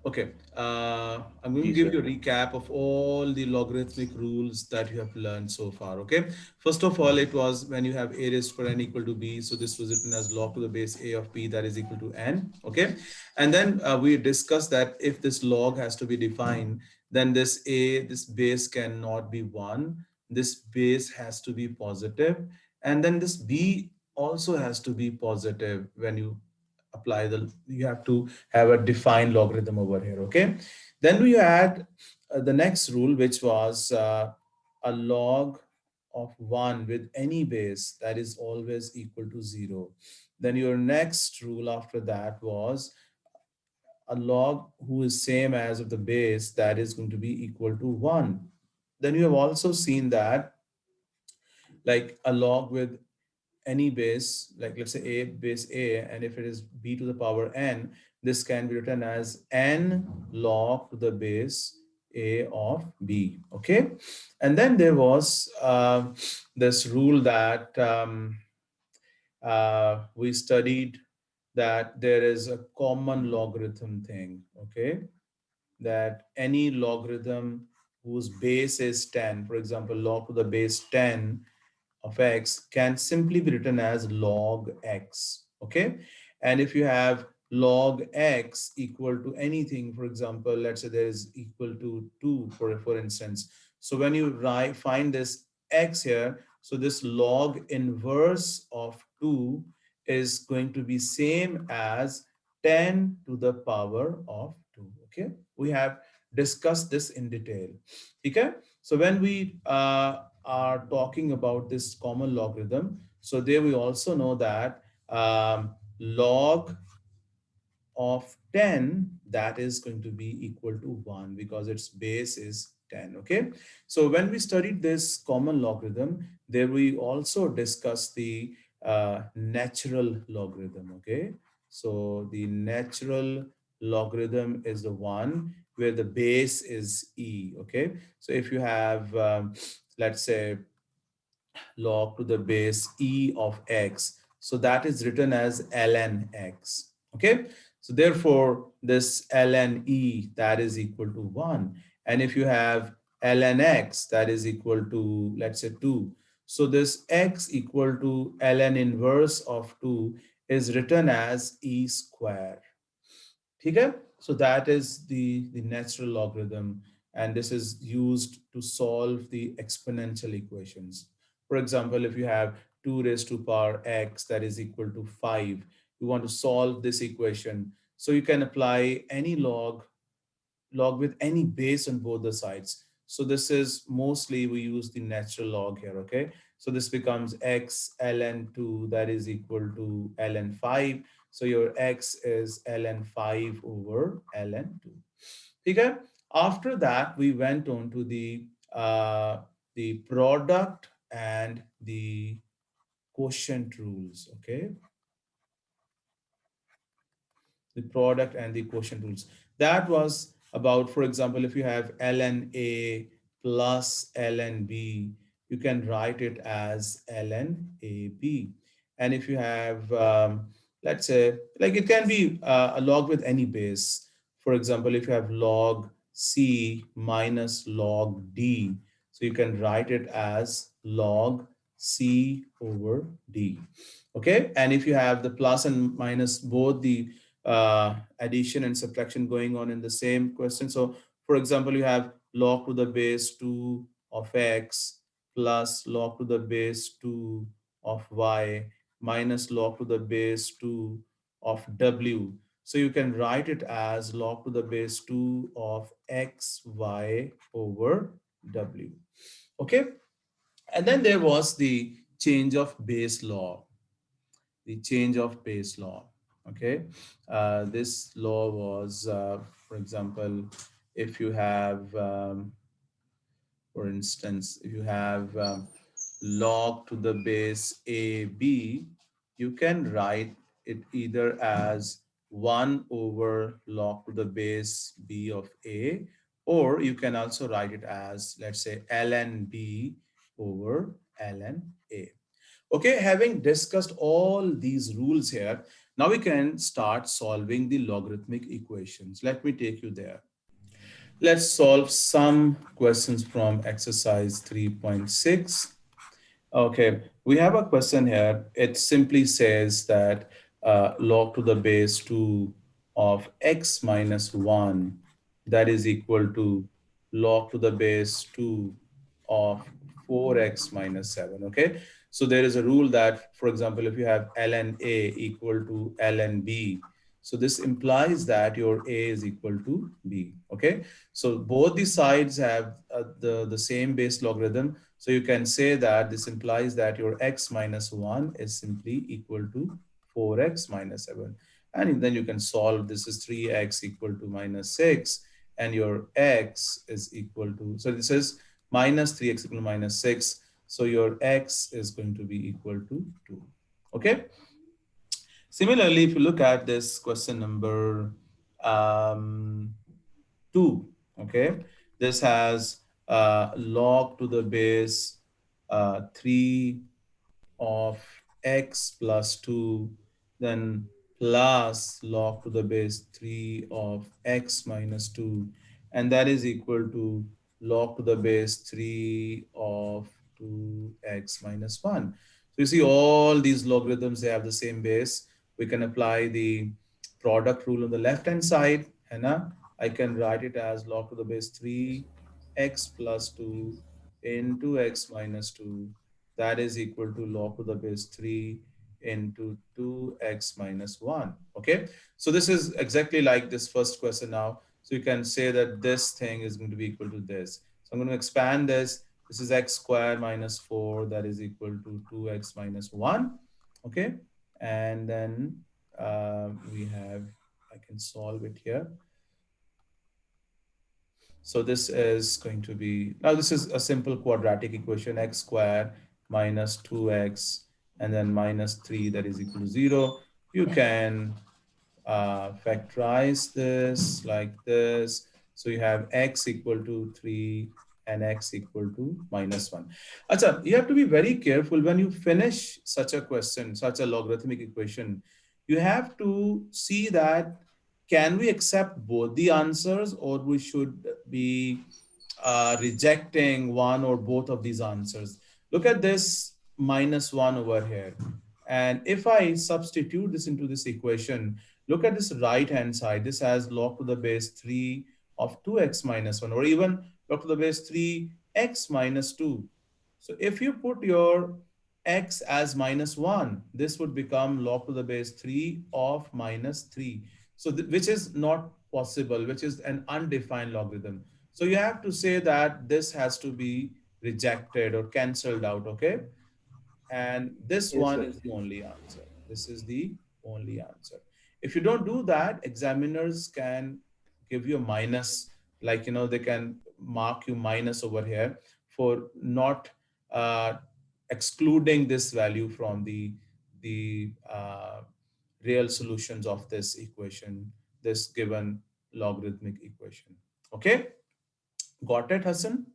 Okay, I'm going to Yes, give you sir. a recap of all the logarithmic rules that you have learned so far. Okay, first of all, it was when you have a raised to n equal to b, so this was written as log to the base a of b that is equal to n. Okay, and then we discussed that if this log has to be defined, then this base cannot be 1, this base has to be positive, and then this b also has to be positive when you apply you have to have a defined logarithm over here. Okay, then we add the next rule, which was a log of 1 with any base that is always equal to 0. Then your next rule after that was a log who is same as of the base that is going to be equal to 1. Then you have also seen that like a log with any base, like let's say a base a, and if it is b to the power n, this can be written as n log to the base a of b. Okay, and then there was this rule that we studied, that there is a common logarithm thing. Okay, that any logarithm whose base is 10, for example, log to the base 10 of x can simply be written as log x. Okay, and if you have log x equal to anything, for example, let's say there is equal to 2 for instance, so when you find this x here, so this log inverse of 2 is going to be same as 10 to the power of 2. Okay, we have discussed this in detail. Okay, so when we are talking about this common logarithm, so there we also know that log of 10, that is going to be equal to 1 because its base is 10. Okay, so when we studied this common logarithm, there we also discussed the natural logarithm. Okay, so the natural logarithm is the one where the base is e. Okay, so if you have let's say log to the base e of x. So that is written as ln x. Okay. So therefore, this ln e that is equal to 1. And if you have ln x that is equal to, let's say, 2. So this x equal to ln inverse of 2 is written as e square. Okay, so that is the natural logarithm, and this is used to solve the exponential equations. For example, if you have 2 raised to power x that is equal to 5, you want to solve this equation, so you can apply any log with any base on both the sides. So this is mostly we use the natural log here. Okay, so this becomes x ln 2 that is equal to ln 5. So your x is ln 5 over ln 2. Okay, after that we went on to the product and the quotient rules. Okay, the product and the quotient rules. That was about, for example, if you have ln A plus ln B, you can write it as ln AB. And if you have, let's say, like it can be a log with any base. For example, if you have log C minus log D, so you can write it as log C over D. Okay, and if you have the plus and minus, both the addition and subtraction going on in the same question. So for example, you have log to the base 2 of x plus log to the base 2 of y minus log to the base 2 of w. So you can write it as log to the base 2 of xy over w. Okay, and then there was the change of base law, the change of base law. Okay, this law was, for example, if you have, for instance, if you have log to the base ab, you can write it either as 1 over log to the base b of a, or you can also write it as, let's say, ln b over ln a. Okay, having discussed all these rules here, Now we can start solving the logarithmic equations. Let me take you there. Let's solve some questions from exercise 3.6. Okay, we have a question here. It simply says that log to the base 2 of x minus 1, that is equal to log to the base 2 of 4x minus 7. Okay, so there is a rule that, for example, if you have ln a equal to ln b, so this implies that your a is equal to b. Okay, so both the sides have the same base logarithm. So you can say that this implies that your x minus 1 is simply equal to 4x minus 7. And then you can solve, this is 3x equal to minus 6, and your x is equal to, so this is minus 3x equal to minus 6. So your x is going to be equal to 2. Okay. Similarly, if you look at this question number um, 2, okay, this has log to the base 3 of x plus 2, then plus log to the base 3 of x minus 2, and that is equal to log to the base 3 of 2x minus 1. So you see all these logarithms, they have the same base. We can apply the product rule on the left hand side, and I can write it as log to the base 3x plus 2 into x minus 2, that is equal to log to the base 3 into 2x minus 1. Okay, so this is exactly like this first question now. So you can say that this thing is going to be equal to this. So I'm going to expand this. This is x squared minus 4, that is equal to 2x minus 1. Okay, and then we have, I can solve it here. So this is going to be, now this is a simple quadratic equation, x squared minus 2x and then minus 3, that is equal to 0. You can factorize this like this. So you have x equal to 3 and x equal to minus 1. Achha, you have to be very careful when you finish such a question, such a logarithmic equation. You have to see that can we accept both the answers, or we should be rejecting one or both of these answers. Look at this minus 1 over here. And if I substitute this into this equation, look at this right hand side. This has log to the base 3 of 2x minus 1, or even log to the base 3x minus 2. So if you put your x as minus 1, this would become log to the base 3 of minus 3. So which is not possible, which is an undefined logarithm. So you have to say that this has to be rejected or cancelled out, okay? And this Yes, one sir. is the only answer. This is the only answer. If you don't do that, examiners can give you a minus, like, they can mark you minus over here for not uh, excluding this value from the real solutions of this equation, this given logarithmic equation. Okay, got it, Hassan?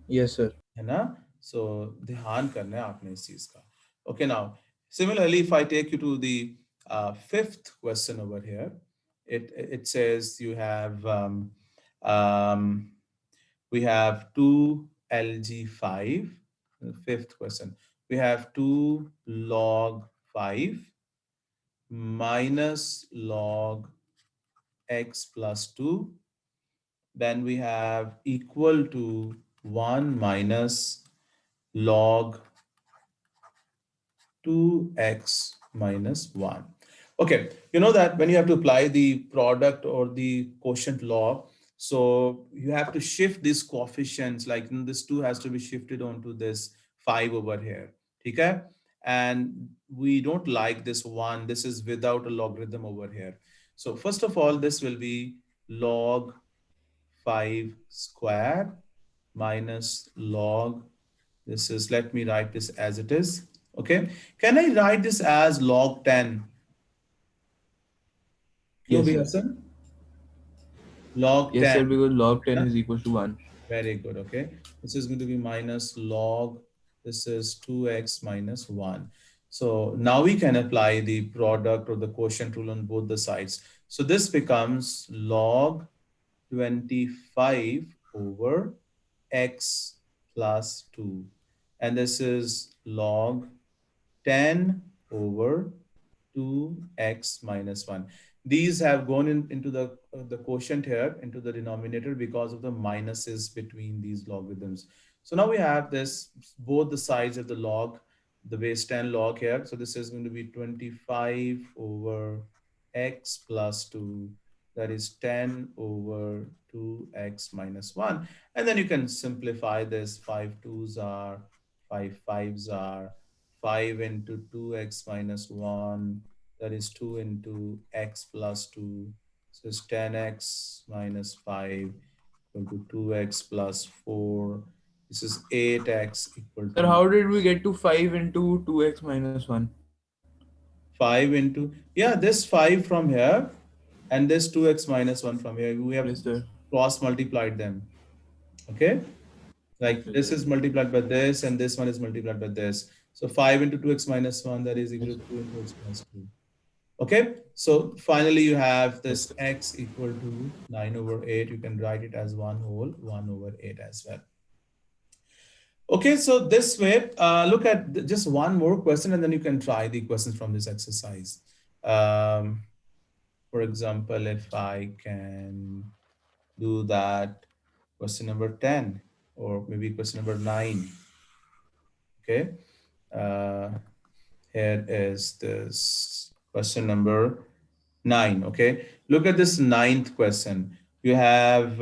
Yes, sir. है ना? So ध्यान करना है आपने इस चीज का. Okay, now similarly, if I take you to the fifth question over here, it says you have um, we have 2lg5. Fifth question, we have 2 log 5 minus log x plus 2, then we have equal to 1 minus log 2x minus 1. Okay, you know that when you have to apply the product or the quotient law, so you have to shift these coefficients, like this 2 has to be shifted onto this 5 over here. Okay? And we don't like this 1. This is without a logarithm over here. So first of all, this will be log 5 square minus log, this is, let me write this as it is. Okay. Can I write this as log 10? क्यों Yes, भी sir. Hassan? Log Yes, 10. sir, because log है 10 ना? is equal to 1. Very good. Okay. This is going to be minus log. This is 2x minus 1. So now we can apply the product or the quotient rule on both the sides. So this becomes log 25 over x plus 2. And this is log 10 over 2x minus 1. These have gone into the quotient here, into the denominator, because of the minuses between these logarithms. So now we have this, both the sides of the log, the base 10 log here. So this is going to be 25 over x plus 2. That is 10 over 2x minus 1. And then you can simplify this. 5 2s are, 5 5s are, 5 into 2x minus 1, that is 2 into x plus 2. So it's 10x minus 5 equal to 2x plus 4. This is 8x equal Sir, to how did we get to 5 into 2x minus 1? 5 into, yeah, this 5 from here and this 2x minus 1 from here. We have Yes, sir. cross multiplied them. Okay. Like Okay, this sir. is multiplied by this and this one is multiplied by this. So 5 into 2x minus 1, that is equal Yes, to sir. 2 into x plus 2. Okay, so finally you have Yes, this sir. x equal to 9 over 8. You can write it as 1 whole 1 over 8 as well. Okay, so this way, look at just one more question and then you can try the questions from this exercise. Um, for example, if I can do that question number 10 or maybe question number 9. Okay, uh, here is this question number 9. Okay, look at this ninth question. You have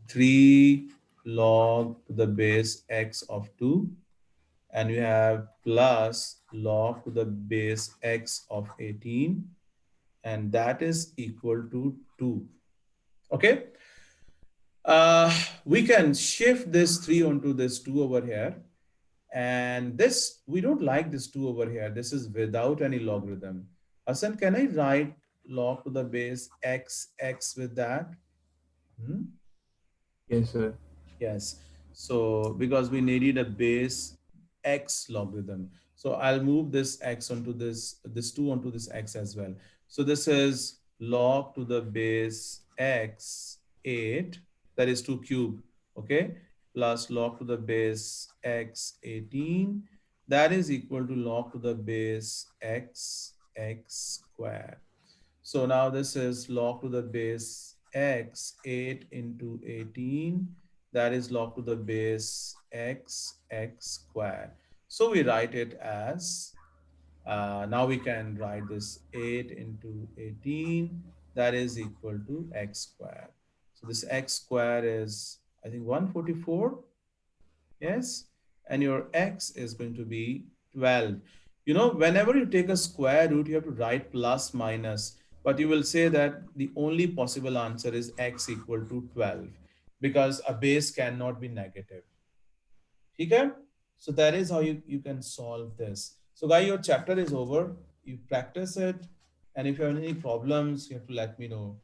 3 log to the base x of 2, and you have plus log to the base x of 18, and that is equal to 2. Okay, uh, we can shift this 3 onto this 2 over here. And this, we don't like this 2 over here. This is without any logarithm. Hassan, can I write log to the base x with that? Hmm? Yes, sir. Yes. So because we needed a base x logarithm. So I'll move this x onto this 2 onto this x as well. So this is log to the base x 8, that is 2 cube, okay, plus log to the base x 18, that is equal to log to the base x square. So now this is log to the base x 8 into 18, that is log to the base x square. So we write it as, now we can write this 8 into 18, that is equal to x square. So this x square is, I think, 144. Yes, and your x is going to be 12. You know, whenever you take a square root, you have to write plus minus, but you will say that the only possible answer is x equal to 12 because a base cannot be negative. Okay? So that is how you can solve this. So guys, your chapter is over. You practice it, and if you have any problems, you have to let me know.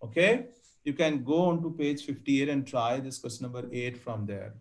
Okay? You can go on to page 58 and try this question number 8 from there.